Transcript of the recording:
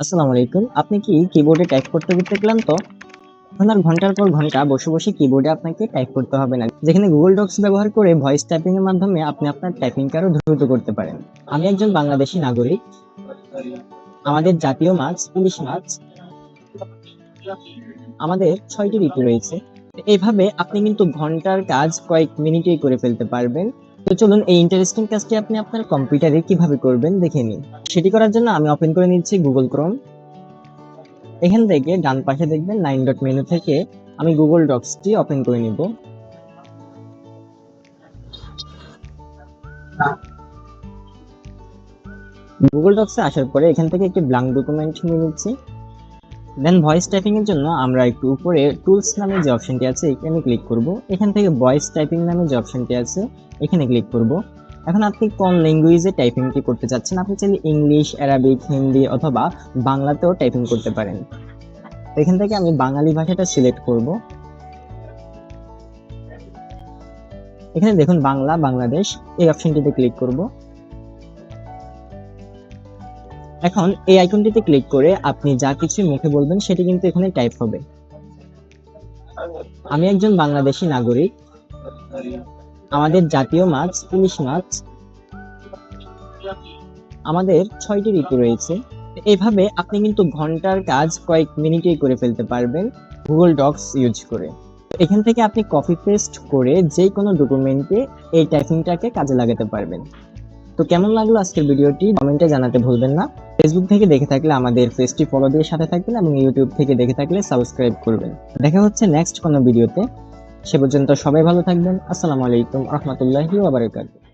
আসসালামু আলাইকুম। আপনি কি কিবোর্ডে টাইপ করতে করতে ক্লান্ত? এখন আর ঘন্টার পর ঘন্টা বসে বসে কিবোর্ডে আপনাকে টাইপ করতে হবে না। যেখানে গুগল ডক্স ব্যবহার করে ভয়েস টাইপিং এর মাধ্যমে আপনি আপনার টাইপিংকে আরো দ্রুত করতে পারেন। আমি একজন বাংলাদেশী নাগরিক। আমাদের জাতীয় মাছ ইলিশ মাছ। আমাদের ৬টি ঋতু রয়েছে। এভাবে আপনি কিন্তু ঘন্টার কাজ কয়েক মিনিটেই করে ফেলতে পারবেন। তো চলুন এই ইন্টারেস্টিং কাজটি আপনি আপনার কম্পিউটারে কিভাবে করবেন দেখে নিন। সেটি করার জন্য আমি ওপেন করে নিচ্ছি গুগল ক্রোম। এখান থেকে ডান পাশে দেখবেন 9 ডট মেনু থেকে আমি গুগল ডক্সটি ওপেন করে নিব। গুগল ডক্সে আসার পরে এখান থেকে একটি ব্ল্যাঙ্ক ডকুমেন্ট নিয়ে নিচ্ছি। দেন ভয়েস টাইপিং এর জন্য আমরা একটু উপরে টুলস নামে যে অপশনটি আছে এখানে ক্লিক করব। এখান থেকে ভয়েস টাইপিং নামে যে অপশনটি আছে এখানে ক্লিক করব। এখন আপনি কোন ল্যাঙ্গুয়েজে টাইপিংটি করতে চাচ্ছেন, আপনি চাইলে ইংলিশ, অ্যারাবিক, হিন্দি অথবা বাংলাতেও টাইপিং করতে পারেন। এখান থেকে আমি বাঙালি ভাষাটা সিলেক্ট করব। এখানে দেখুন বাংলা, বাংলাদেশ এই অপশনটিতে ক্লিক করব। এখন এই আইকনটিতে ক্লিক করে আপনি যা কিছু মুখে বলবেন সেটি কিন্তু এখানে টাইপ হবে। আমি একজন বাংলাদেশী নাগরিক। আমাদের জাতীয় মাছ ইলিশ মাছ। আমাদের ৬টি ঋতু রয়েছে। এভাবে আপনি কিন্তু ঘন্টার কাজ কয়েক মিনিটেই করে ফেলতে পারবেন গুগল ডক্স ইউজ করে। এখান থেকে আপনি কপি পেস্ট করে যে কোনো ডকুমেন্টে এই টাইপিংটাকে কাজে লাগাতে পারবেন। তো কেমন লাগলো আজকের ভিডিওটি কমেন্টে জানাতে ভুলবেন না। ফেসবুক থেকে দেখে থাকলে আমাদের পেজটি ফলো দিয়ে সাথে থাকবেন এবং ইউটিউব থেকে দেখে থাকলে সাবস্ক্রাইব করবেন। দেখা হচ্ছে নেক্সট কোনো ভিডিওতে। সে পর্যন্ত সবাই ভালো থাকবেন। আসসালামু আলাইকুম রহমতুল্লাহি ওয়া বারাকাতুহু।